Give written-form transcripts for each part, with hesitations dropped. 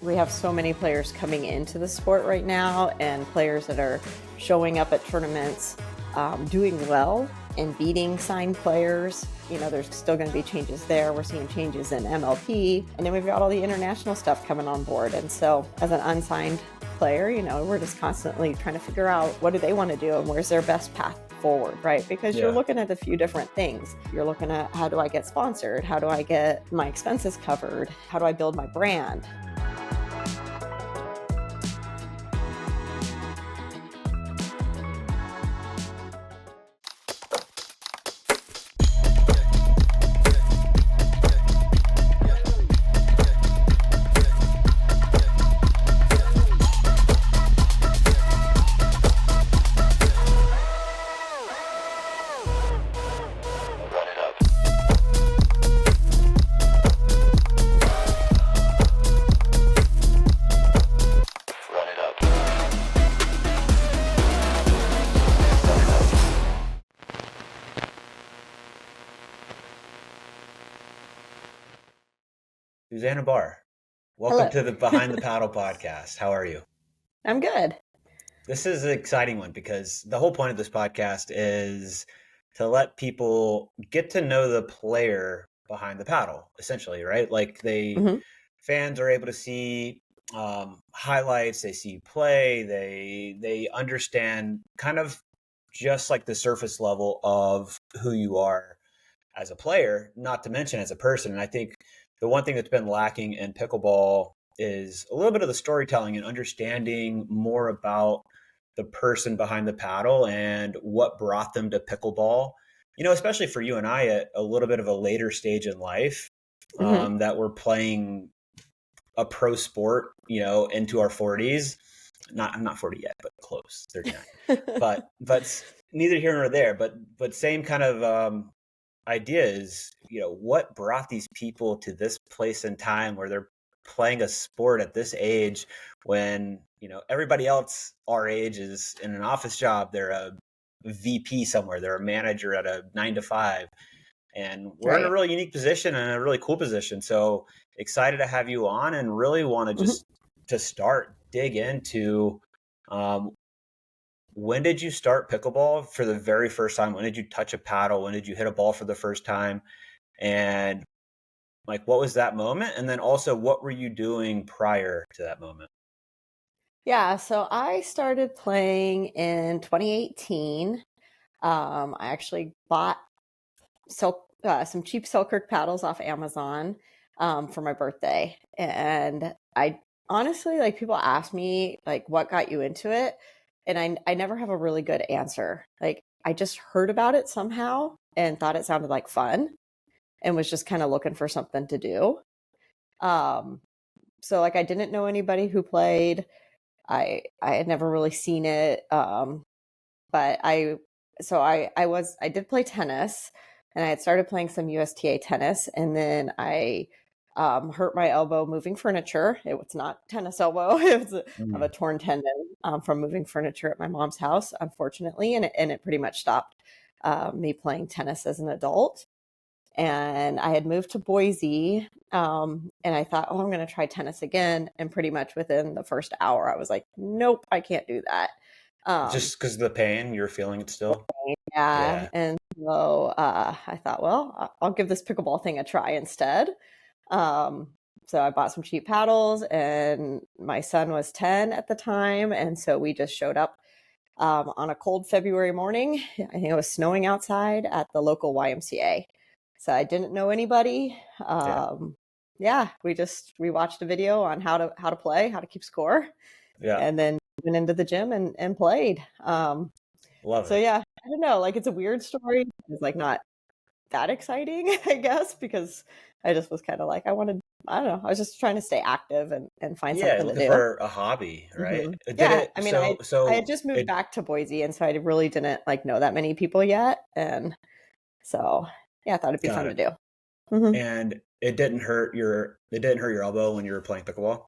We have so many players coming into the sport right now, and players that are showing up at tournaments, doing well and beating signed players. You know, there's still going to be changes there. We're seeing changes in MLP, and then we've got all the international stuff coming on board. And so as an unsigned player, you know, we're just constantly trying to figure out what do they want to do and where's their best path forward, right? Because you're looking at a few different things. You're looking at, how do I get sponsored? How do I get my expenses covered? How do I build my brand? Susannah Barr, welcome to the Behind the Paddle podcast. How are you? I'm good. This is an exciting one because the whole point of this podcast is to let people get to know the player behind the paddle, essentially, right? Like fans are able to see highlights, they see play, they understand kind of just like the surface level of who you are as a player, not to mention as a person. And I think the one thing that's been lacking in pickleball is a little bit of the storytelling and understanding more about the person behind the paddle and what brought them to pickleball. You know, especially for you and I at a little bit of a later stage in life, that we're playing a pro sport, you know, into our 40s. I'm not 40 yet, but close, 39. but neither here nor there. But same kind of idea is, you know, what brought these people to this place in time where they're playing a sport at this age when, you know, everybody else our age is in an office job, they're a VP somewhere, they're a manager at a 9 to 5, and we're in a really unique position and a really cool position. So excited to have you on, and really want to just to start dig into when did you start pickleball for the very first time? When did you touch a paddle? When did you hit a ball for the first time? And like, what was that moment? And then also, what were you doing prior to that moment? Yeah, so I started playing in 2018. I actually bought some cheap Selkirk paddles off Amazon for my birthday. And I honestly, like, people ask me, like, what got you into it? And I never have a really good answer. Like, I just heard about it somehow and thought it sounded like fun and was just kind of looking for something to do. So like, I didn't know anybody who played. I had never really seen it. But I did play tennis, and I had started playing some USTA tennis, and then I hurt my elbow moving furniture. It was not tennis elbow. It was of a torn tendon from moving furniture at my mom's house, unfortunately, and it pretty much stopped me playing tennis as an adult. And I had moved to Boise, and I thought, oh, I'm going to try tennis again. And pretty much within the first hour, I was like, nope, I can't do that. Just because of the pain, you're feeling it still? Yeah. And so I thought, well, I'll give this pickleball thing a try instead. So I bought some cheap paddles, and my son was 10 at the time. And so we just showed up on a cold February morning. I think it was snowing outside at the local YMCA. So I didn't know anybody. We watched a video on how to play, how to keep score. Yeah. And then went into the gym and played. Love it. So yeah, I don't know, like, it's a weird story. It's like not that exciting, I guess, because I just was kind of like, I was just trying to stay active and find something to do. For a hobby, right? I had just moved back to Boise, and so I really didn't like know that many people yet. And so yeah, I thought it'd be fun to do. And it didn't hurt your elbow when you were playing pickleball?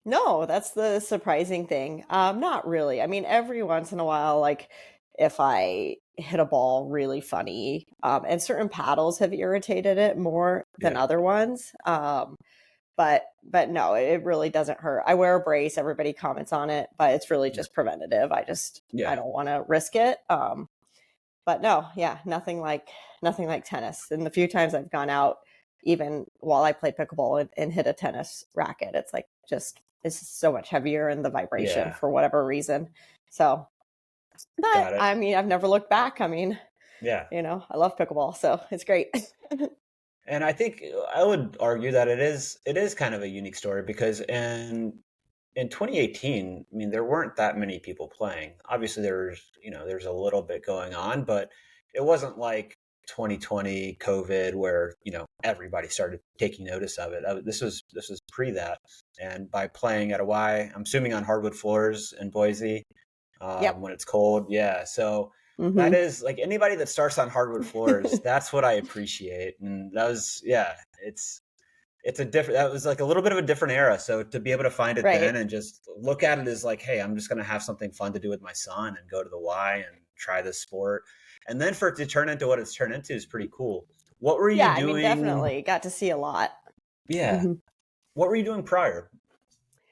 No, that's the surprising thing. Not really. I mean, every once in a while, like, if I hit a ball really funny, and certain paddles have irritated it more than other ones. but no, it really doesn't hurt. I wear a brace. Everybody comments on it, but it's really just preventative. I don't want to risk it. But no, yeah, nothing like tennis. And the few times I've gone out, even while I played pickleball and hit a tennis racket, it's like it's so much heavier in the vibration for whatever reason. So, but I mean, I've never looked back. I mean, I love pickleball, so it's great. And I think I would argue that it is kind of a unique story because in 2018, I mean, there weren't that many people playing. Obviously, there's a little bit going on, but it wasn't like 2020 COVID where everybody started taking notice of it. This was pre that, and by playing at a Y, I'm assuming on hardwood floors in Boise when it's cold. Yeah, so. That is like anybody that starts on hardwood floors. That's what I appreciate, and that was that was like a little bit of a different era. So to be able to find it then and just look at it as like, hey, I'm just going to have something fun to do with my son and go to the Y and try this sport, and then for it to turn into what it's turned into is pretty cool. What were you doing? I mean, definitely got to see a lot. Yeah. What were you doing prior?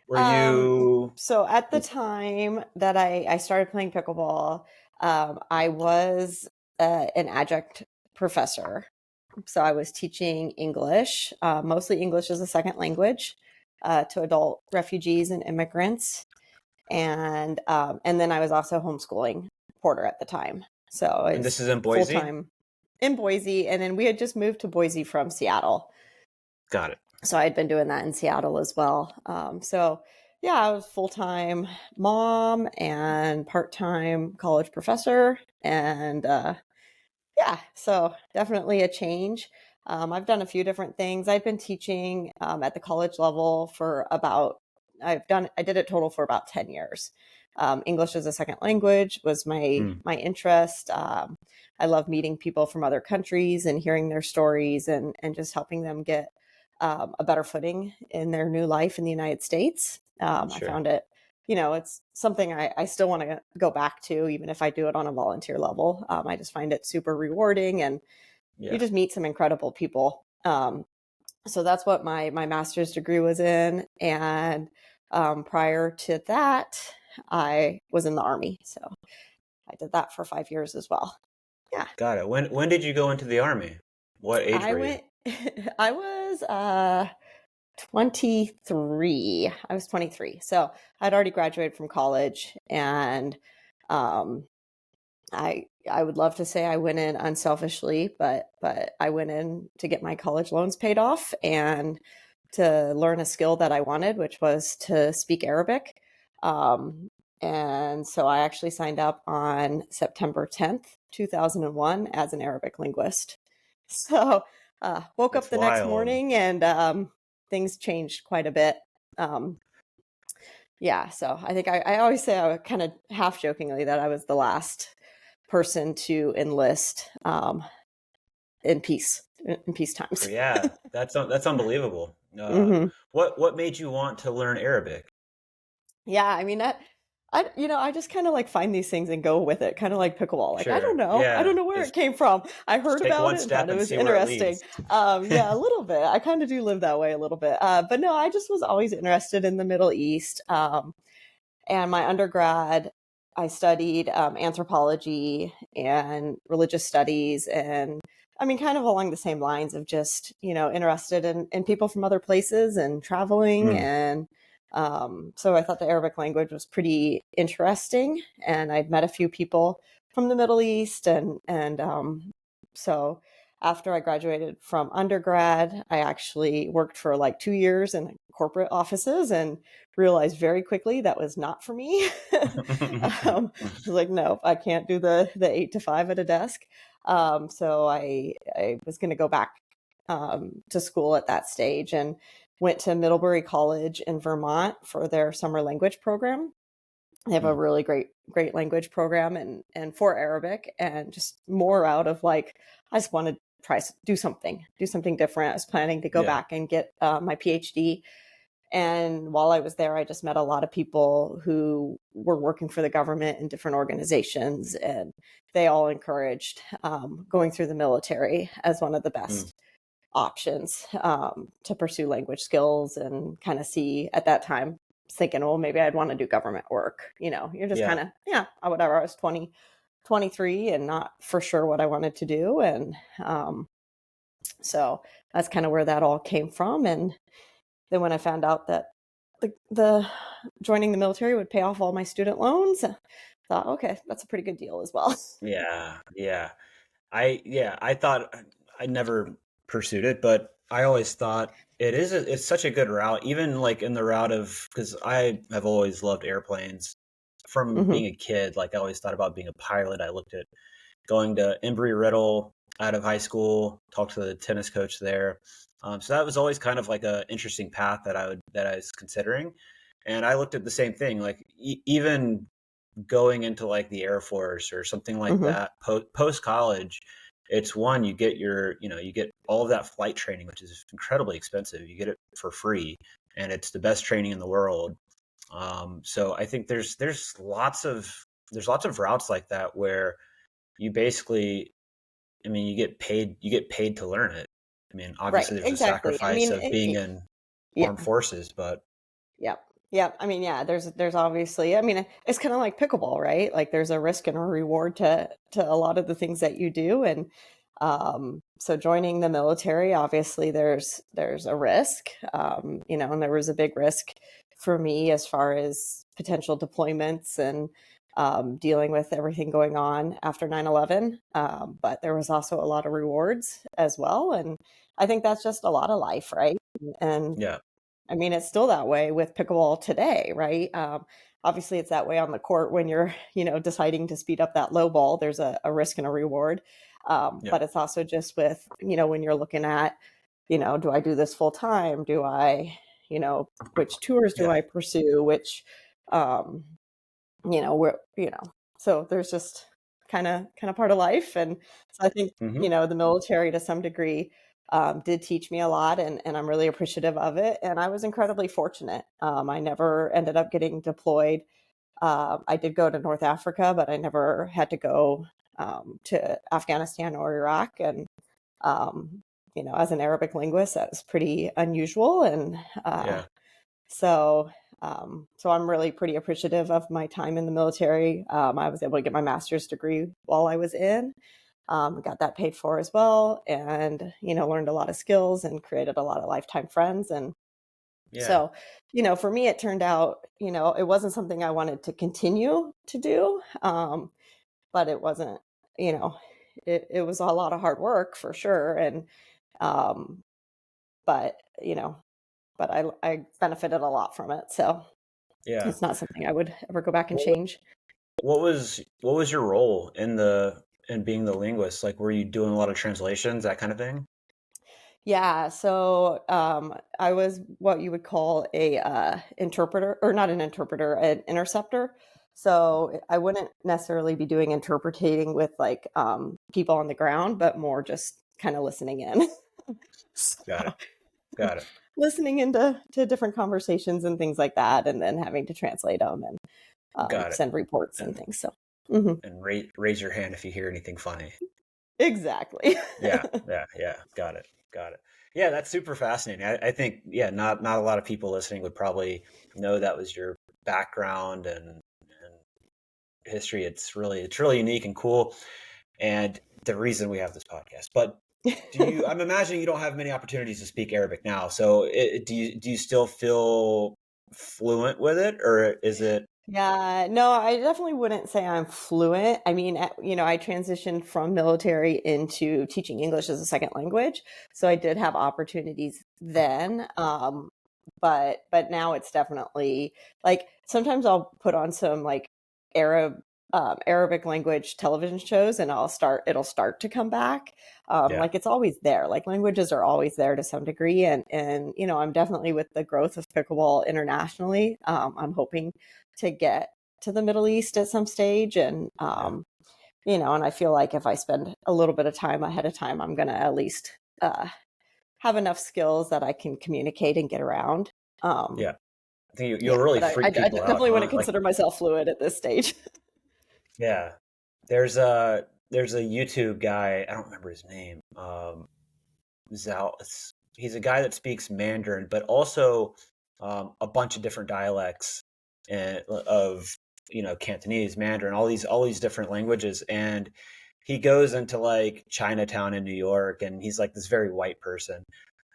Were you so at the time that I started playing pickleball? I was an adjunct professor. So I was teaching English, mostly English as a second language, to adult refugees and immigrants. And then I was also homeschooling Porter at the time. So and this is in Boise? Full-time in Boise. And then we had just moved to Boise from Seattle. Got it. So I'd been doing that in Seattle as well. So yeah, I was full-time mom and part-time college professor. And so definitely a change. I've done a few different things. I've been teaching at the college level for I did it total for about 10 years. English as a second language was my interest. I love meeting people from other countries and hearing their stories and just helping them get a better footing in their new life in the United States. I found it, it's something I still want to go back to, even if I do it on a volunteer level. I just find it super rewarding, and you just meet some incredible people. So that's what my master's degree was in. And prior to that, I was in the Army. So I did that for 5 years as well. Yeah. Got it. When did you go into the Army? What age were you? I was 23. I was 23. So I'd already graduated from college, and I would love to say I went in unselfishly, but I went in to get my college loans paid off and to learn a skill that I wanted, which was to speak Arabic. And so I actually signed up on September 10th, 2001 as an Arabic linguist. So woke up the next morning and things changed quite a bit. So I think I always say, I kind of half jokingly, that I was the last person to enlist in peace times. Yeah, that's unbelievable. What made you want to learn Arabic? Yeah, I mean, I just kind of like find these things and go with it, kind of like pickleball. Like, I don't know. I don't know where it came from. I heard about it and thought it was interesting. Yeah, a little bit. I kind of do live that way a little bit. But no, I just was always interested in the Middle East. And my undergrad, I studied anthropology and religious studies, and I mean, kind of along the same lines of just, interested in people from other places and traveling. And so I thought the Arabic language was pretty interesting, and I'd met a few people from the Middle East. And so after I graduated from undergrad, I actually worked for like 2 years in corporate offices and realized very quickly that was not for me. I was like, no, I can't do the 8 to 5 at a desk. So I was going to go back to school at that stage, and went to Middlebury College in Vermont for their summer language program. They have a really great language program and for Arabic, and just more out of like, I just wanted to try do something different. I was planning to go back and get my PhD. And while I was there, I just met a lot of people who were working for the government in different organizations, and they all encouraged going through the military as one of the best options to pursue language skills and kind of see at that time thinking, well, maybe I'd want to do government work. You're just kind of, whatever. I was 23 and not for sure what I wanted to do. And so that's kind of where that all came from. And then when I found out that the joining the military would pay off all my student loans, I thought, okay, that's a pretty good deal as well. Yeah. Yeah. I thought I never pursued it, but I always thought it's such a good route, even like in the route of, because I have always loved airplanes from being a kid. Like I always thought about being a pilot. I looked at going to Embry-Riddle out of high school, talked to the tennis coach there. So that was always kind of like a interesting path that I was considering. And I looked at the same thing, like even going into like the Air Force or something like that post college. It's one, you get you get all of that flight training, which is incredibly expensive. You get it for free, and it's the best training in the world. So I think there's lots of routes like that where you basically, I mean, you get paid to learn it. I mean, obviously there's a sacrifice of being in armed forces, but yeah. I mean, there's obviously, I mean, it's kind of like pickleball, right? Like there's a risk and a reward to a lot of the things that you do. And so joining the military, obviously there's a risk, and there was a big risk for me as far as potential deployments and dealing with everything going on after 9/11. But there was also a lot of rewards as well. And I think that's just a lot of life, right? And yeah. I mean, it's still that way with pickleball today, right? Obviously, it's that way on the court when you're, deciding to speed up that low ball. There's a risk and a reward. But it's also just with, when you're looking at, do I do this full time? Do I, which tours do I pursue? Which, so there's just kind of part of life. And so I think, the military to some degree did teach me a lot, and I'm really appreciative of it. And I was incredibly fortunate. I never ended up getting deployed. I did go to North Africa, but I never had to go to Afghanistan or Iraq. And, as an Arabic linguist, that was pretty unusual. And so I'm really pretty appreciative of my time in the military. I was able to get my master's degree while I was in. Got that paid for as well, and learned a lot of skills and created a lot of lifetime friends. And so for me it turned out it wasn't something I wanted to continue to do, but it wasn't, it was a lot of hard work for sure. And but I benefited a lot from it, so it's not something I would ever go back and change. What was your role in being the linguist? Like, were you doing a lot of translations, that kind of thing? Yeah, so I was what you would call a interpreter, or not an interpreter, an interceptor. So I wouldn't necessarily be doing interpreting with like people on the ground, but more just kind of listening in. Got it. Listening into different conversations and things like that, and then having to translate them and send reports and things. So and raise your hand if you hear anything funny. Exactly. yeah. Got it. Yeah, that's super fascinating. I think not a lot of people listening would probably know that was your background and history. It's really unique and cool, and the reason we have this podcast. But I'm imagining you don't have many opportunities to speak Arabic now. So do you still feel fluent with it, or is it? Yeah, no, I definitely wouldn't say I'm fluent. I mean, I transitioned from military into teaching English as a second language. So I did have opportunities then. But now it's definitely like sometimes I'll put on some like Arabic language television shows and it'll start to come back. Like it's always there, like languages are always there to some degree. And I'm definitely, with the growth of pickleball internationally, I'm hoping to get to the Middle East at some stage. And, and I feel like if I spend a little bit of time ahead of time, I'm going to at least have enough skills that I can communicate and get around. I think you'll really freak people out. I definitely wouldn't consider myself fluent at this stage. Yeah. There's a YouTube guy, I don't remember his name. Zhao. He's a guy that speaks Mandarin, but also a bunch of different dialects of Cantonese, Mandarin, all these different languages, and he goes into like Chinatown in New York, and he's like this very white person,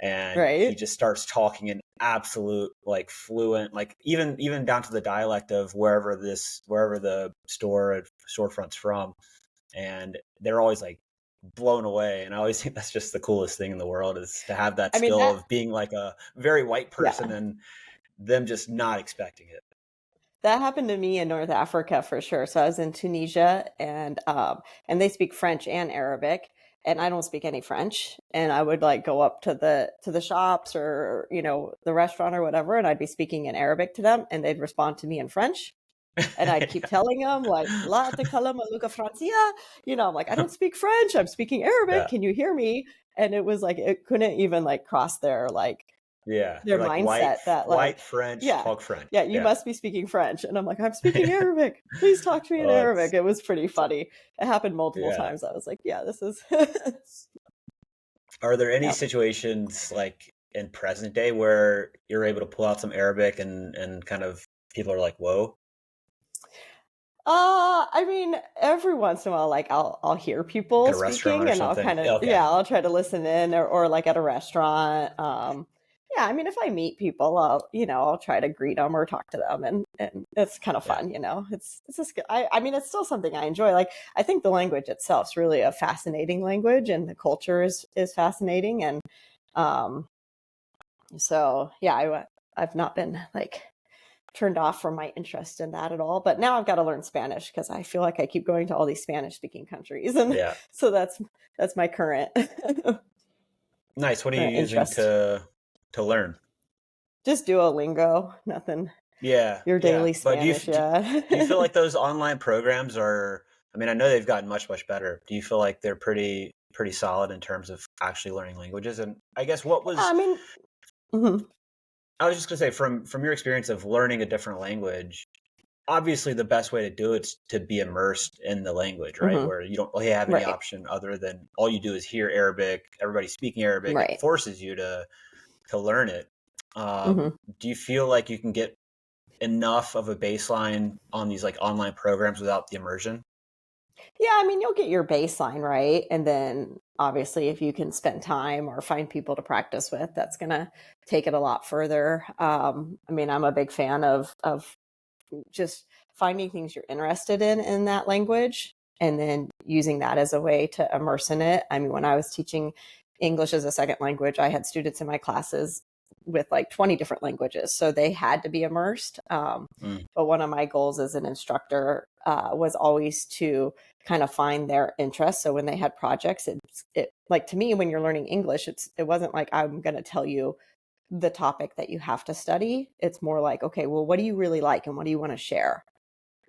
and he Right. just starts talking in absolute like fluent, like even down to the dialect of wherever the storefront's from, and they're always like blown away. And I always think that's just the coolest thing in the world, is to have that I mean, skill that, of being like a very white person yeah, and them just not expecting it. that happened to me in North Africa for sure. So I was in Tunisia, and they speak French and Arabic, and I don't speak any French. And I would like go up to the shops, or the restaurant or whatever, and I'd be speaking in Arabic to them, and they'd respond to me in French. And I'd keep telling them like, "La takalama luga francia," I'm like, "I don't speak French. I'm speaking Arabic. Yeah. Can you hear me?" And it was like it couldn't even like cross Yeah. their They're like mindset that like, white French, yeah, talk French. yeah, you Yeah. must be speaking French. And I'm like, "I'm speaking Arabic. Please talk to me in Oh, Arabic." It was pretty funny. It happened multiple yeah. times. I was like, yeah, this is Are there any yeah. situations like in present day where you're able to pull out some Arabic and kind of people are like, whoa? I mean, every once in a while, like I'll hear Like people at a restaurant speaking, or and I'll something? kind of, Okay. yeah, I'll try to listen in, or like at a restaurant. Yeah, I mean, if I meet people, I'll try to greet them or talk to them, and it's kind of Yeah. fun. It's just, I mean, it's still something I enjoy. Like, I think the language itself is really a fascinating language, and the culture is fascinating, and um, so yeah, I've not been like turned off from my interest in that at all. But now I've got to learn Spanish, because I feel like I keep going to all these Spanish speaking countries, and Yeah. so that's my current Nice. What are you current using interest. to learn? Just Duolingo, nothing. Yeah. Your Yeah. daily But Spanish, do you feel yeah. like those online programs are, I mean, I know they've gotten much, much better. Do you feel like they're pretty solid in terms of actually learning languages? And I guess I mean, mhm, I was just gonna say, from your experience of learning a different language, obviously the best way to do it's to be immersed in the language, right? mhm, Where you don't really have any right, option other than all you do is hear Arabic, everybody's speaking Arabic, it right. forces you to learn it. Mhm. Do you feel like you can get enough of a baseline on these like online programs without the immersion? Yeah, I mean, you'll get your baseline right, and then obviously, if you can spend time or find people to practice with, that's gonna take it a lot further. I mean, I'm a big fan of just finding things you're interested in that language, and then using that as a way to immerse in it. I mean, when I was teaching English as a second language, I had students in my classes with like 20 different languages, so they had to be immersed. Mm, But one of my goals as an instructor was always to kind of find their interest. So when they had projects, it like, to me, when you're learning English, it wasn't like I'm going to tell you the topic that you have to study. It's more like, okay, well, what do you really like, and what do you want to share,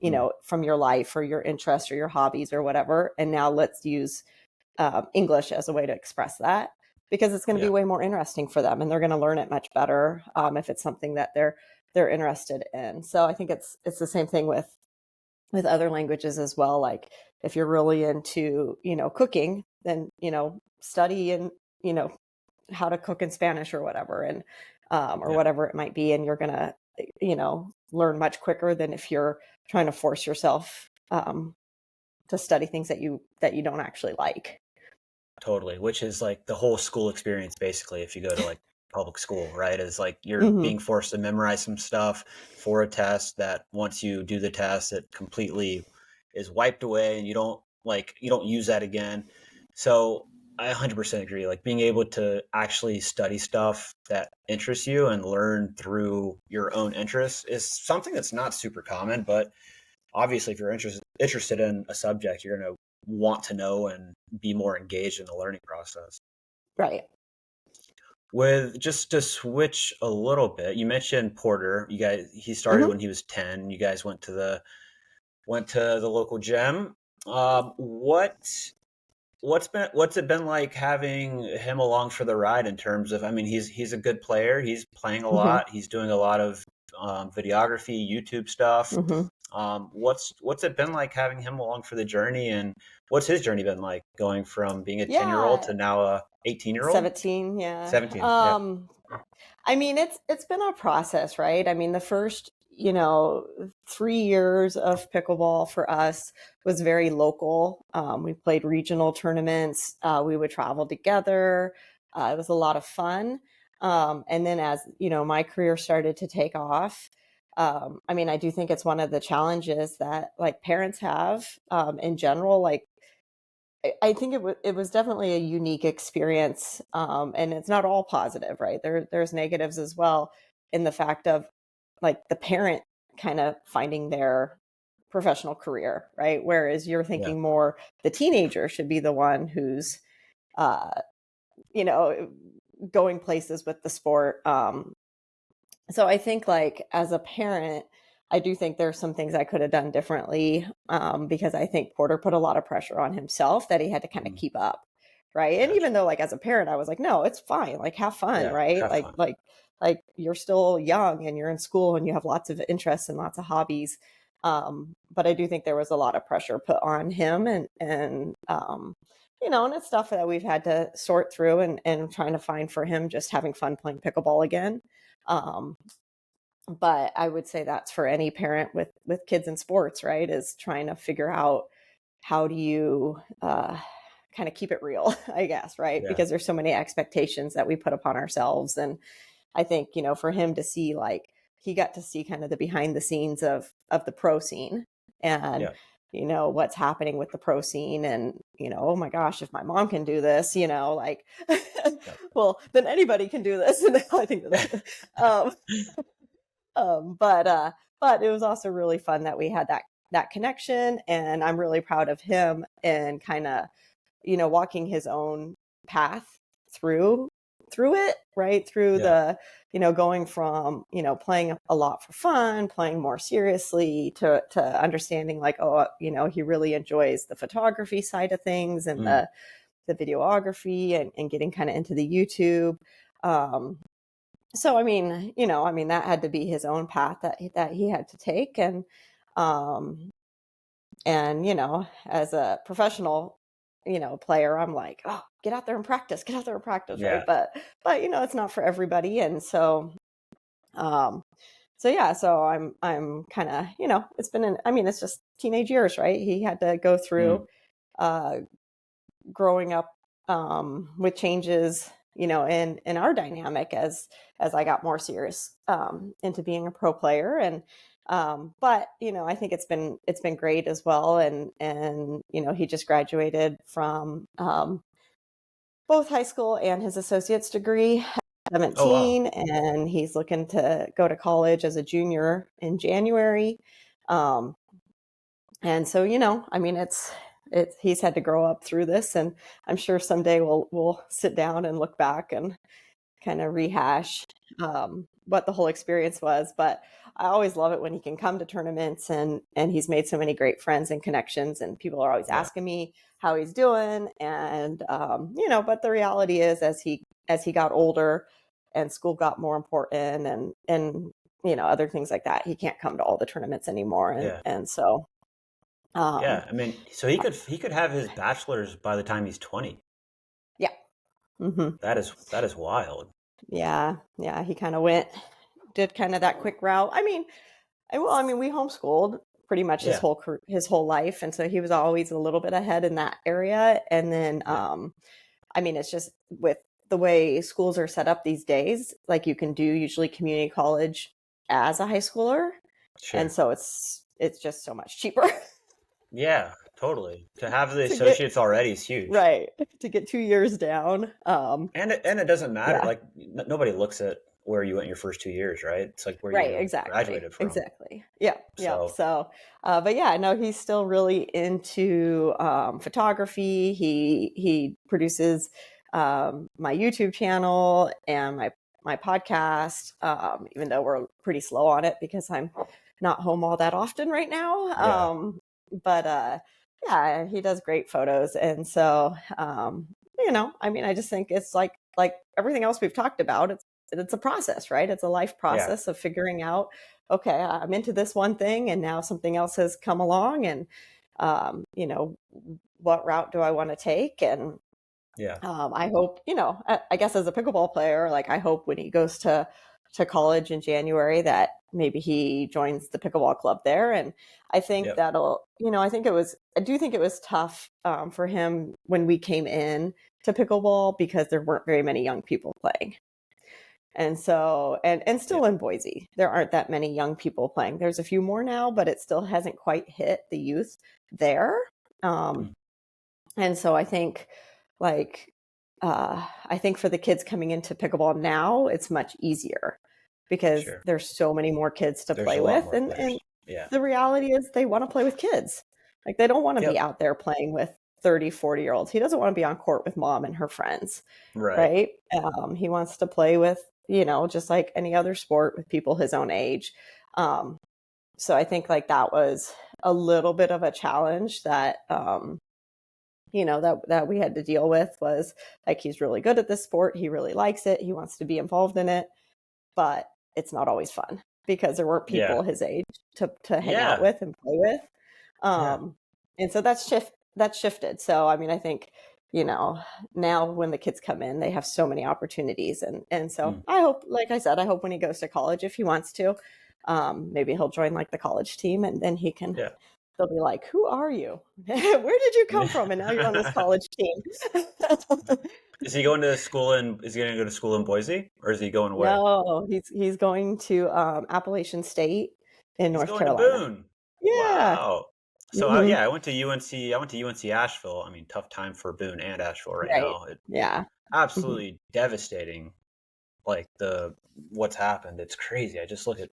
mm, from your life or your interests or your hobbies or whatever. And now let's use English as a way to express that, because it's going to be yeah, way more interesting for them, and they're going to learn it much better if it's something that they're interested in. So I think it's the same thing with other languages as well. Like, if you're really into cooking, then study and how to cook in Spanish or whatever, and or yeah, whatever it might be, and you're gonna learn much quicker than if you're trying to force yourself to study things that you don't actually like. totally. Which is like the whole school experience, basically, if you go to like public school, right? Is like you're Hmm. being forced to memorize some stuff for a test that once you do the test, it completely is wiped away and you don't use that again. So I 100% agree. Like being able to actually study stuff that interests you and learn through your own interests is something that's not super common, but obviously if you're interested in a subject, you're going to want to know and be more engaged in the learning process. Right. With just to switch a little bit, you mentioned Porter. He started Hmm. when he was 10. You guys went to the local gym. What's it been like having him along for the ride in terms of, I mean, he's a good player. He's playing a Hmm. lot. He's doing a lot of videography, YouTube stuff. Mm-hmm. What's it been like having him along for the journey, and what's his journey been like going from being a 10-year-old Yeah, to now a 18-year-old? 17, yeah. 17, yeah. I mean, it's been a process, right? I mean, the first, 3 years of pickleball for us was very local. We played regional tournaments. We would travel together. It was a lot of fun. And then as, my career started to take off, I mean, I do think it's one of the challenges that like parents have in general. Like, I think it was definitely a unique experience, and it's not all positive, right? There's negatives as well in the fact of like the parent kind of finding their professional career, right? Whereas you're Yeah. thinking more the teenager should be the one who's, uh, you know, going places with the sport. So I think like as a parent, I do think there's some things I could have done differently, because I think Porter put a lot of pressure on himself that he had to kind of Mm, keep up, right? And gotcha. even though like as a parent, I was like, no, it's fine, like have fun, Yeah, right? have fun. Like you're still young and you're in school and you have lots of interests and lots of hobbies. But I do think there was a lot of pressure put on him, and it's stuff that we've had to sort through and trying to find for him just having fun playing pickleball again. Um, but I would say that's for any parent with kids in sports, right? Is trying to figure out how do you kind of keep it real, I guess, right? Yeah. Because there's so many expectations that we put upon ourselves, and I think for him to see like he got to see kind of the behind the scenes of the pro scene, and Yeah. what's happening with the pro scene, and oh my gosh, if my mom can do this, like well then anybody can do this. And I think that um but it was also really fun that we had that connection, and I'm really proud of him and kind of walking his own path through it, right through Yeah. the going from playing a lot for fun, playing more seriously, to understanding like, oh, he really enjoys the photography side of things and Mm, the videography, and getting kind of into the YouTube. So I mean that had to be his own path that he had to take, um as a professional player, I'm like, oh, get out there and practice, right? yeah. But it's not for everybody, and um so I'm kind of it's been it's just teenage years, right? He had to go through Mm, uh growing up with changes, in our dynamic as I got more serious into being a pro player. And but I think it's been great as well. And he just graduated from both high school and his associate's degree at oh wow. 17, and he's looking to go to college as a junior in January. um, and so, it's he's had to grow up through this, and I'm sure someday we'll sit down and look back and kind of rehash what the whole experience was. But I always love it when he can come to tournaments, and he's made so many great friends and connections, and people are always Yeah. asking me how he's doing. And but the reality is, as he got older and school got more important, and other things like that, he can't come to all the tournaments anymore. and Yeah. and so um Yeah. I mean, so he could have his bachelor's by the time he's 20. yeah. Hmm. That is wild. Yeah, he kind of did kind of that quick route. We homeschooled pretty much his Yeah. whole life, and so he was always a little bit ahead in that area. And then, Yeah. it's just with the way schools are set up these days, like you can do usually community college as a high schooler, and Sure. so it's just so much cheaper Yeah, totally. To have the to get associates already is huge. right to get 2 years down. And it doesn't matter. Yeah. Like nobody looks at where you went your first 2 years, right? It's like where Right, you exactly, graduated from. exactly. Yep. So So, but yeah, no, he's still really into photography. He produces my YouTube channel and my podcast. Even though we're pretty slow on it because I'm not home all that often right now. yeah, But yeah, he does great photos, and so I just think it's like everything else we've talked about. it's a process, right? It's a life process of figuring out, okay, I'm into this one thing and now something else has come along, and you know, what route do I want to take? And I hope, you know, I guess as a pickleball player, like I hope when he goes to college in January that maybe he joins the pickleball club there. And I think that'll, you know, I do think it was tough for him when we came in to pickleball because there weren't very many young people playing. And so, and still in Boise, there aren't that many young people playing. There's a few more now, but it still hasn't quite hit the youth there. And so I think I think for the kids coming into pickleball now, it's much easier because there's so many more kids to play with. And the reality is they want to play with kids. Like they don't want to be out there playing with 30, 40-year-olds. He doesn't want to be on court with mom and her friends. Right. He wants to play with, you know, just like any other sport with people his own age. So I think like that was a little bit of a challenge that, you know, that we had to deal with, was like, he's really good at this sport. He really likes it. He wants to be involved in it, but it's not always fun because there weren't people his age to hang out with and play with. And so that's shifted. So, I mean, I think, you know, now when the kids come in, they have so many opportunities. And so I hope, like I said, I hope when he goes to college, if he wants to, maybe he'll join like the college team, and then he can, they'll be like, who are you? Where did you come from? And now you're on this college team. Is he going to school is he going to go to school in Boise, or is he going where? No, he's going to Appalachian State in North Carolina. To Boone. Yeah. Wow. So I went to UNC. I went to UNC Asheville. I mean, tough time for Boone and Asheville right now. Absolutely devastating. Like what's happened. It's crazy. I just look at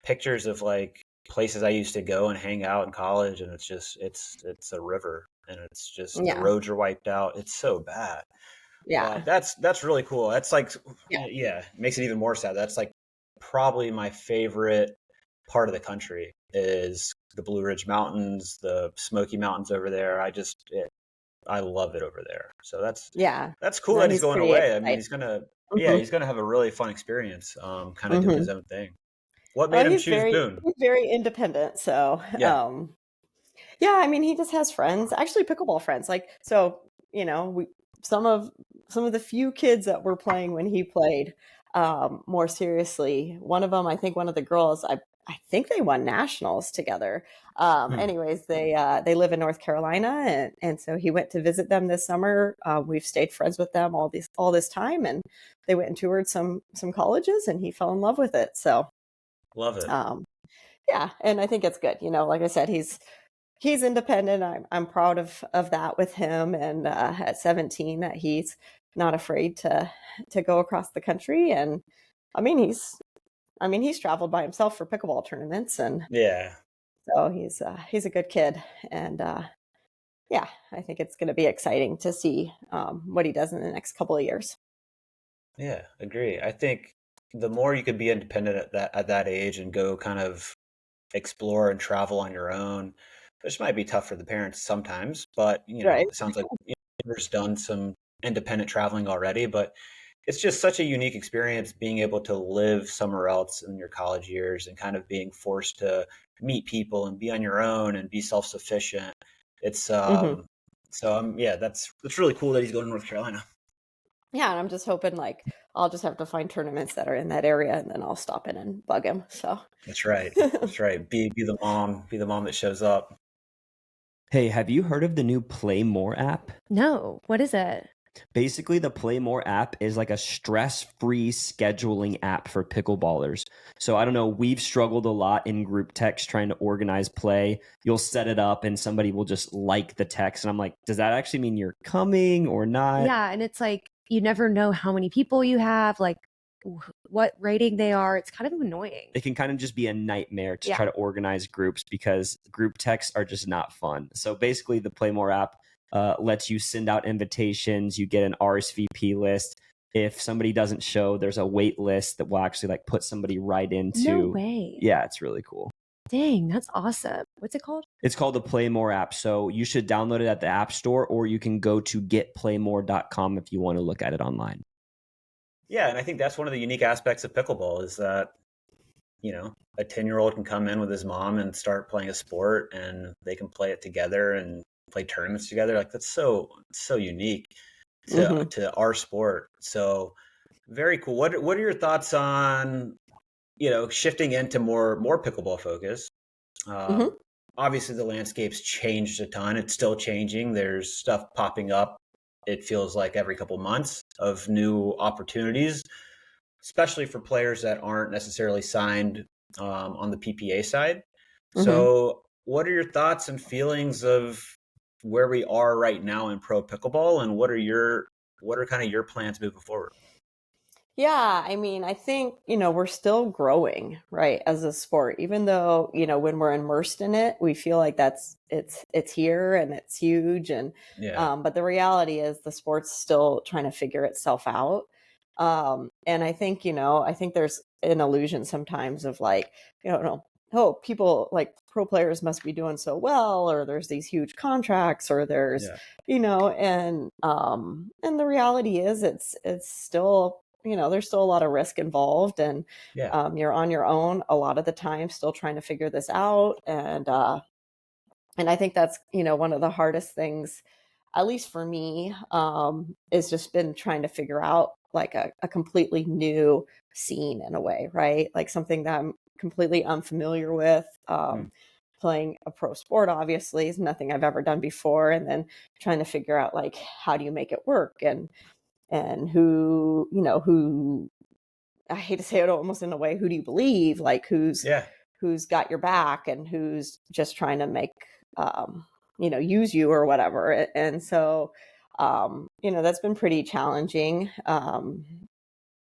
pictures of like places I used to go and hang out in college, and it's just it's a river, and it's just the roads are wiped out. It's so bad. But that's really cool. That's like it makes it even more sad. That's like probably my favorite part of the country is the Blue Ridge Mountains, the Smoky Mountains over there. I love it over there. So that's cool that he's going away. Excited. I mean, he's gonna have a really fun experience, kind of doing his own thing. What made him choose Boone? He's very independent. So I mean, he just has friends, actually pickleball friends. Like, so, you know, some of the few kids that were playing when he played more seriously. One of them, I think one of the girls, I think they won nationals together. Anyways, they live in North Carolina, and so he went to visit them this summer. We've stayed friends with them all this time, and they went and toured some colleges, and he fell in love with it. So love it. And I think it's good. You know, like I said, he's independent. I'm proud of that with him, and at 17, that he's not afraid to go across the country. And I mean, he's traveled by himself for pickleball tournaments, and so he's a good kid. And I think it's going to be exciting to see what he does in the next couple of years. Yeah, agree. I think the more you could be independent at that age and go kind of explore and travel on your own, which might be tough for the parents sometimes, but you know, it sounds like you've done some independent traveling already, but it's just such a unique experience being able to live somewhere else in your college years and kind of being forced to meet people and be on your own and be self-sufficient. It's that's really cool that he's going to North Carolina. Yeah, and I'm just hoping like I'll just have to find tournaments that are in that area, and then I'll stop in and bug him. So that's right. That's right. Be the mom that shows up. Hey, have you heard of the new Play More app? No. What is it? Basically, the Play More app is like a stress-free scheduling app for pickleballers. So I don't know, we've struggled a lot in group text trying to organize play. You'll set it up and somebody will just like the text. And I'm like, does that actually mean you're coming or not? Yeah, and it's like, you never know how many people you have, like what rating they are. It's kind of annoying. It can kind of just be a nightmare to try to organize groups because group texts are just not fun. So basically, the Play More app lets you send out invitations. You get an RSVP list. If somebody doesn't show, there's a wait list that will actually like put somebody right into. No way. Yeah, it's really cool. Dang, that's awesome. What's it called? It's called the Play More app. So you should download it at the App Store, or you can go to getplaymore.com if you want to look at it online. Yeah, and I think that's one of the unique aspects of pickleball is that, a 10-year-old can come in with his mom and start playing a sport and they can play it together and play tournaments together. Like that's so unique to our sport. So very cool. What are your thoughts on, shifting into more pickleball focus? Mm-hmm. Obviously the landscape's changed a ton. It's still changing. There's stuff popping up. It feels like every couple months of new opportunities, especially for players that aren't necessarily signed on the PPA side. Mm-hmm. So, what are your thoughts and feelings of where we are right now in pro pickleball, and what are kind of your plans moving forward? Yeah, I mean, I think, we're still growing, right, as a sport, even though, when we're immersed in it, we feel like it's here and it's huge. And, Yeah, but the reality is the sport's still trying to figure itself out. And I think there's an illusion sometimes of like, no, oh, people like pro players must be doing so well, or there's these huge contracts, or there's, yeah, and the reality is it's still, there's still a lot of risk involved, and yeah, you're on your own a lot of the time, still trying to figure this out. And I think that's, one of the hardest things, at least for me, is just been trying to figure out like a completely new scene in a way, right? Like something that I'm completely unfamiliar with. mm, Playing a pro sport obviously is nothing I've ever done before. And then trying to figure out like, how do you make it work? And who, I hate to say it almost in a way, who do you believe? Like yeah, who's got your back and who's just trying to make, use you or whatever. And so, that's been pretty challenging. And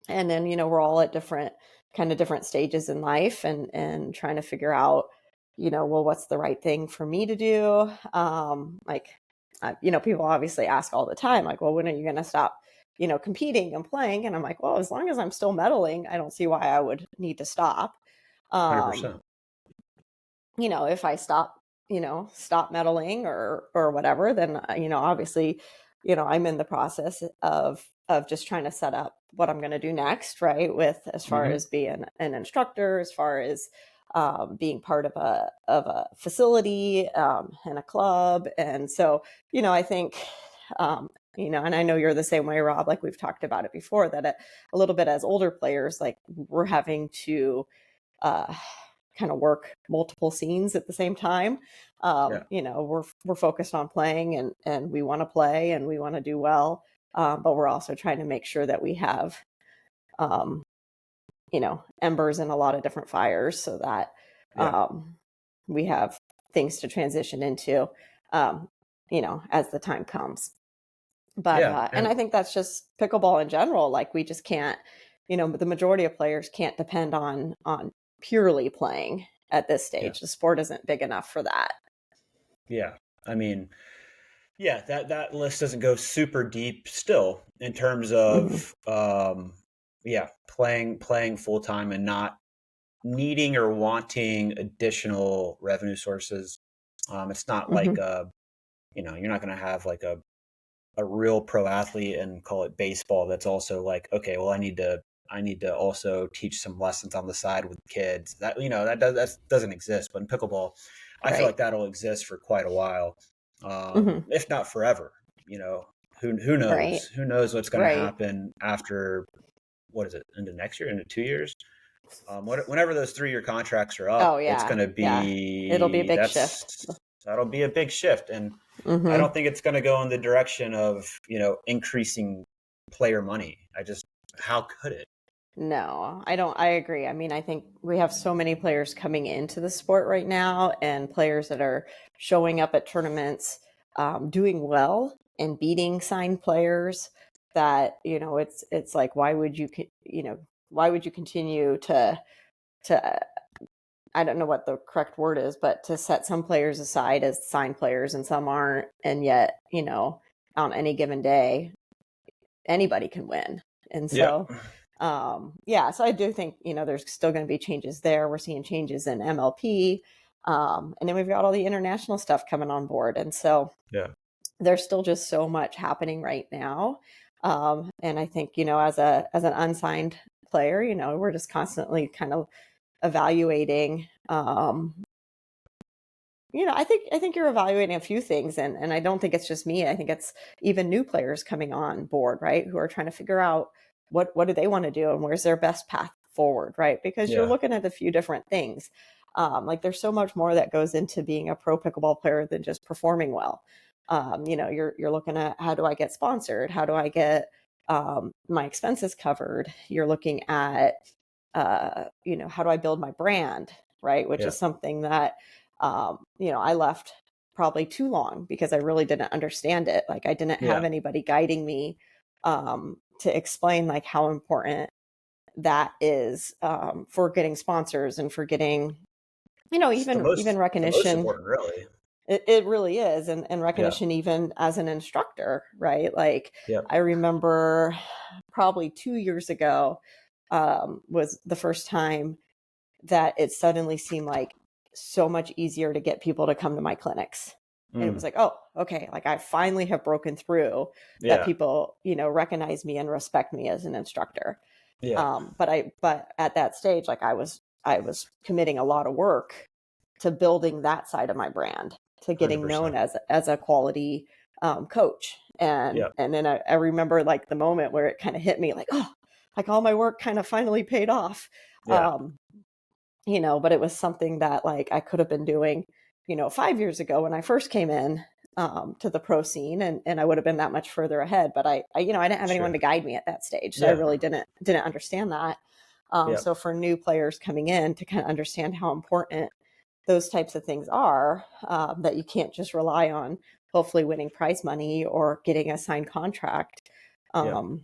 then, we're all at different stages in life, and trying to figure out, well, what's the right thing for me to do? People obviously ask all the time, like, well, when are you going to stop, competing and playing? And I'm like, well, as long as I'm still medaling, I don't see why I would need to stop. hundred Um, percent. if I stop medaling or whatever, then, obviously, I'm in the process of just trying to set up what I'm going to do next, right? With as far Mm-hmm. as being an instructor, as far as being part of a facility, and a club. And so, I think, and I know you're the same way, Rob, like we've talked about it before, that a little bit as older players, like we're having to uh, kind of work multiple scenes at the same time. Yeah, We're focused on playing, and we want to play and we want to do well, but we're also trying to make sure that we have, um, embers in a lot of different fires, so that yeah, we have things to transition into, um, as the time comes. But yeah, and and I think that's just pickleball in general. Like we just can't, the majority of players can't depend on purely playing at this yeah, stage. The sport isn't big enough for that. yeah. I mean, yeah, that list doesn't go super deep still in terms Hmm. of yeah, playing full time and not needing or wanting additional revenue sources. It's not like Hmm. you're not going to have like a real pro athlete and call it baseball that's also like, okay, well I need to also teach some lessons on the side with kids. That doesn't exist. But in pickleball, I feel Right. like that'll exist for quite a while, Hmm. if not forever. You know, who Right. knows? Who knows what's going to Right. happen after, what is it, into next year, into 2 years? Whenever those 3-year contracts are up, Oh it's yeah. going to Yeah. It'll be a be big shift. that'll be a big shift, and I Hmm. don't think it's going to go in the direction of increasing player money. How could it? No, I don't. I agree. I mean, I think we have so many players coming into the sport right now, and players that are showing up at tournaments, doing well and beating signed players, that, it's like, why would you continue to, I don't know what the correct word is, but to set some players aside as signed players and some aren't, and yet, on any given day, anybody can win. And Yeah, so, yeah, so I do think, there's still going to be changes there. We're seeing changes in MLP. And then we've got all the international stuff coming on board. And so yeah, there's still just so much happening right now. And I think, as an unsigned player, we're just constantly kind of evaluating, I think you're evaluating a few things, and I don't think it's just me. I think it's even new players coming on board, right? Who are trying to figure out what do they want to do and where's their best path forward, right? Because you're looking at a few different things. Like there's so much more that goes into being a pro pickleball player than just performing well. You're looking at, how do I get sponsored? How do I get my expenses covered? You're looking at how do I build my brand, right? Which is something that I left probably too long because I really didn't understand it. Like I didn't have anybody guiding me to explain like how important that is for getting sponsors and for getting, even recognition. The most important, really. It really is. And recognition even as an instructor, right? Like I remember probably 2 years ago was the first time that it suddenly seemed like so much easier to get people to come to my clinics. And it was like, oh, okay, like I finally have broken through that people, recognize me and respect me as an instructor. But at that stage, like I was committing a lot of work to building that side of my brand, to getting 100%. Known as a quality coach. And then I remember like the moment where it kind of hit me like, oh, like all my work kind of finally paid off. But it was something that like I could have been doing, 5 years ago when I first came in to the pro scene, and I would have been that much further ahead. But I didn't have anyone to guide me at that stage. So I really didn't understand that. So for new players coming in to kind of understand how important those types of things are, that you can't just rely on hopefully winning prize money or getting a signed contract to